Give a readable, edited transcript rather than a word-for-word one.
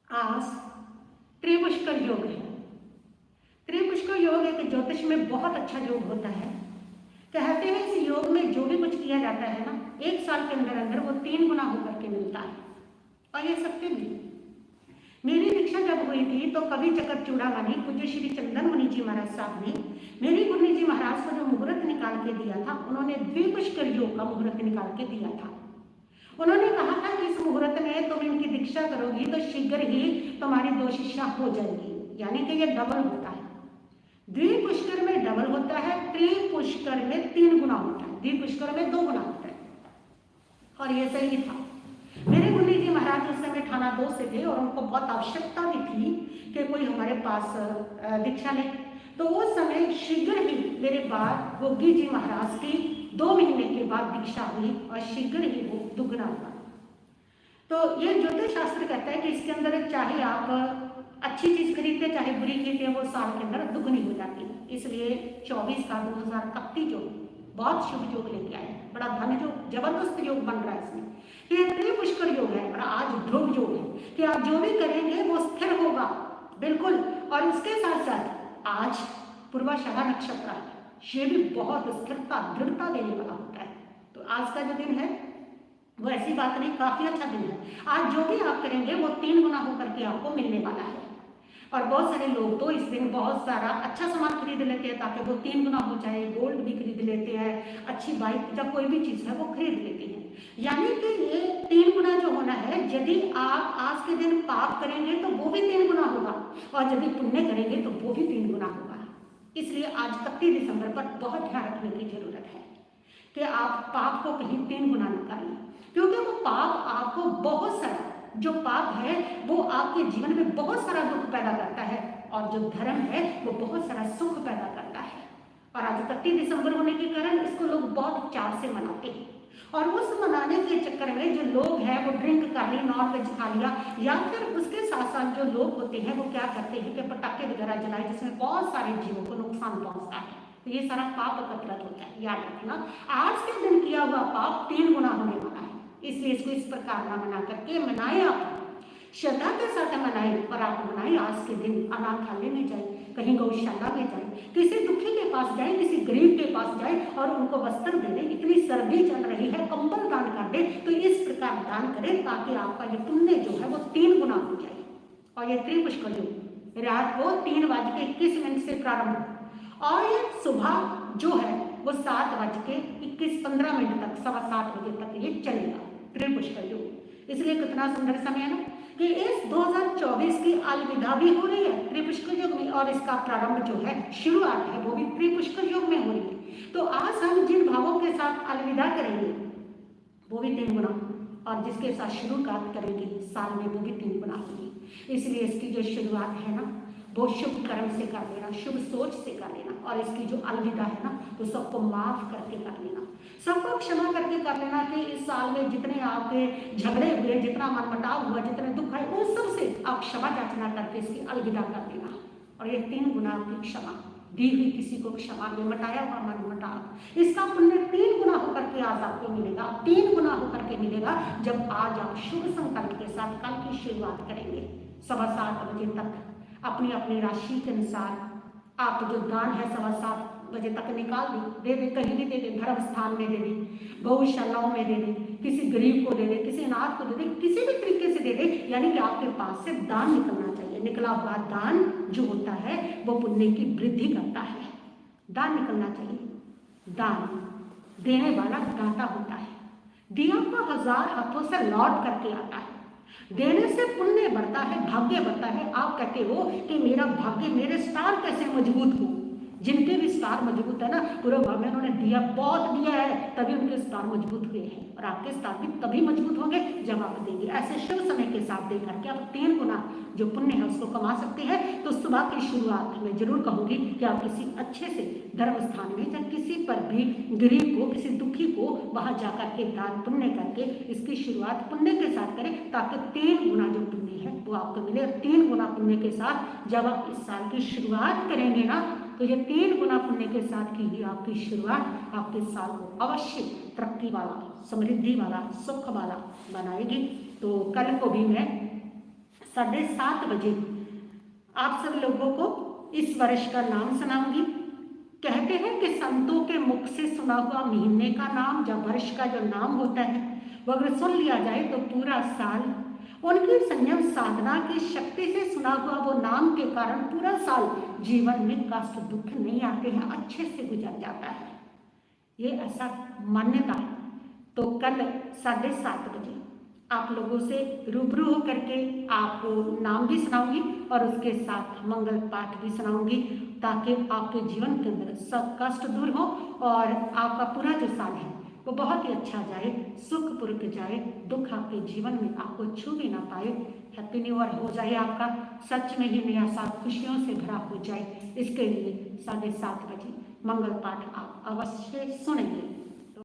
आज त्रिपुष्कर योग है। त्रिपुष्कर योग एक ज्योतिष में बहुत अच्छा योग होता है। कहते हैं इस योग में जो भी कुछ किया जाता है ना, 1 साल के अंदर अंदर वो 3 गुना होकर के मिलता है। और ये सत्य भी। मेरी दीक्षा जब हुई थी तो कवि चक्र चूड़ामणि पूज्य श्री चंदन मुनि जी महाराज साहब ने मेरी गुरु जी महाराज को जो मुहूर्त निकाल के दिया था, उन्होंने द्विपुष्कर योग का मुहूर्त निकाल के दिया था। उन्होंने कहा था कि इस मुहूर्त में तुम इनकी दीक्षा करोगी तो शीघ्र ही तुम्हारी 2 शिष्या हो जाएगी। यानी कि ये डबल होता है। द्विपुष्कर में डबल होता है, त्रिपुष्कर में 3 गुना होता है, द्विपुष्कर में 2 गुना होता है। और ये सही था। मेरे गुरु जी महाराज उस समय थाना 2 से थे और उनको बहुत आवश्यकता भी थी कि कोई हमारे पास दीक्षा ले। तो उस समय शीघ्र ही मेरे बाद गोगी जी महाराज की 2 महीने के बाद दीक्षा हुई और शीघ्र ही वो दुगना हुआ। तो ये ज्योतिष शास्त्र कहता है कि इसके अंदर चाहे आप अच्छी चीज खरीदते चाहे बुरी खरीदते, वो साल के अंदर दुगनी हो जाती है। इसलिए 24 का 2031 जो बहुत शुभ योग लेके आए, बड़ा धन योग, जबरदस्त योग बन रहा है इसमें। ये त्रिपुष्कर योग है और आज ध्रुव योग है कि आप जो भी करेंगे वो स्थिर होगा बिल्कुल। और इसके साथ साथ आज पूर्वाषाढ़ा नक्षत्र है, ये भी बहुत स्थिरता दृढ़ता देने वाला होता है। तो आज का जो दिन है वो ऐसी बात नहीं, काफी अच्छा दिन है। आज जो भी आप करेंगे वो 3 गुना होकर के आपको मिलने वाला है। और बहुत सारे लोग तो इस दिन बहुत सारा अच्छा सामान खरीद लेते हैं ताकि वो 3 गुना हो जाए। गोल्ड भी खरीद लेते हैं, अच्छी बाइक या कोई भी चीज है वो खरीद लेते हैं। यानी कि ये 3 गुना जो होना है, यदि आप आज के दिन पाप करेंगे तो वो भी 3 गुना होगा और यदि पुण्य करेंगे तो वो भी 3 गुना होगा। इसलिए आज 31 दिसंबर पर बहुत ध्यान रखने की जरूरत है कि आप पाप को कहीं 3 गुना न करें, क्योंकि वो पाप आपको बहुत सारा, जो पाप है वो आपके जीवन में बहुत सारा दुख पैदा करता है और जो धर्म है वो बहुत सारा सुख पैदा करता है। और आज 31 दिसंबर होने के कारण इसको लोग बहुत चाव से मनाते हैं। और उस मनाने के चक्कर में जो लोग हैं वो ड्रिंक कर ली, नॉन वेज खा लिया, या फिर उसके साथ साथ जो लोग होते हैं वो क्या करते हैं कि पटाखे वगैरह जलाए जिसमें बहुत सारे जीवों को नुकसान पहुंचता है। तो ये सारा पाप एकत्रित होता है। याद रखना, आज के दिन किया हुआ पाप 3 गुना होने वाला है। इसलिए इसको इस प्रकार ना मना करके मनाए, आप श्रद्धा के साथ मनाए। और आप मनाए आज के दिन, अनाथालय में जाए, कहीं गौशाला में जाए, किसी दुखी के पास जाए, किसी गरीब के पास जाए और उनको वस्त्र दे दे। इतनी सर्दी चल रही है, कंबल दान कर दे। तो इस प्रकार दान करें ताकि आपका ये पुण्य जो है वो 3 गुना हो जाए। और ये त्रिपुष्कर योग रात को 3:21 से प्रारंभ और ये सुबह जो है वो 7:21-15 तक, 7:15 बजे तक ये चलेगा त्रिपुष्कर योग। इसलिए कितना सुंदर समय है ना कि इस 2024 की अलविदा भी हो रही है त्रिपुष्कर योग में, और इसका प्रारंभ जो है, शुरुआत है, वो भी त्रिपुष्कर योग में हो रही है। तो आज हम जिन भावों के साथ अलविदा करेंगे वो भी 3 गुना, और जिसके साथ शुरुआत करेंगे साल में वो भी 3 गुना होगी। इसलिए इसकी जो शुरुआत है ना वो शुभ कर्म से कर लेना, शुभ सोच से कर लेना। और इसकी जो अलविदा है ना तो सबको माफ करके कर लेना, सबको क्षमा करके कर लेना कि इस साल में जितने आपके झगड़े हुए, जितना मनमुटाव हुआ, जितने दुख है, उन सब से आप क्षमा याचना करके इसकी अलविदा कर देना। और ये 3 गुना की क्षमा दी हुई किसी को क्षमा में मटाया हुआ मनमुटाव, इसका पुण्य 3 गुना होकर के आज आपको मिलेगा, 3 गुना होकर के मिलेगा जब आज आप शुभ संकल्प के साथ कल की शुरुआत करेंगे। 7:15 बजे तक अपनी अपनी राशि के अनुसार आप जो दान है 7:15 बजे तक निकाल दे दे, कहीं भी दे दे, धर्म स्थान में दे दे, गौशालाओं में दे दे, किसी गरीब को दे दे, किसी अनाथ को दे दे, किसी भी तरीके से दे दे। यानी कि आपके पास से दान निकलना चाहिए। निकला हुआ दान जो होता है वो पुण्य की वृद्धि करता है। दान निकलना चाहिए। दान देने वाला दाता होता है, दिया को 1000 हाथों से लौट करके आता है। देने से पुण्य बढ़ता है, भाग्य बढ़ता है। आप कहते हो कि मेरा भाग्य, मेरे स्टार कैसे मजबूत हो? जिनके भी स्टार मजबूत है ना, पूरे भाव में उन्होंने दिया, बहुत दिया है, तभी उनके स्टार मजबूत हुए हैं। और आपके स्टार भी तभी मजबूत होंगे जब आप देंगे। ऐसे शुभ समय के साथ दे करके आप 3 गुना जो पुण्य है उसको कमा सकते हैं। तो सुबह की शुरुआत में जरूर कहूंगी कि आप किसी अच्छे से धर्म स्थान में या किसी पर भी गरीब को, किसी दुखी को वहां जाकर के दान पुण्य करके इसकी शुरुआत पुण्य के साथ करें ताकि 3 गुना जो पुण्य है वो आपको मिले। 3 गुना पुण्य के साथ जब आप इस साल की शुरुआत करेंगे ना तो ये 3 गुना पुण्य के साथ की ही आपकी शुरुआत आपके साल को अवश्य तरक्की वाला, समृद्धि वाला, सुख वाला बनाएगी। तो कल को भी मैं 7:30 आप सब लोगों को इस वर्ष का नाम सुनाऊंगी। कहते हैं कि संतों के मुख से सुना हुआ महीने का नाम या वर्ष का जो नाम होता है वो अगर सुन लिया जाए तो पूरा साल, उनकी संयम साधना की शक्ति से सुना हुआ वो नाम के कारण पूरा साल जीवन में कष्ट दुख नहीं आते हैं, अच्छे से गुजर जाता है। ये ऐसा मान्यता है। तो कल 7:30 आप लोगों से रूबरू होकर के आपको नाम भी सुनाऊंगी और उसके साथ मंगल पाठ भी सुनाऊंगी, ताकि आपके जीवन के अंदर सब कष्ट दूर हो और आपका पूरा जो साल है वो बहुत ही अच्छा जाए, सुखपूर्वक जाए, दुख आपके जीवन में आपको छू भी ना पाए। हैप्पी न्यू ईयर हो जाए आपका, सच में ही नया साल खुशियों से भरा हो जाए। इसके लिए 7:30 मंगल पाठ आप अवश्य सुनेंगे।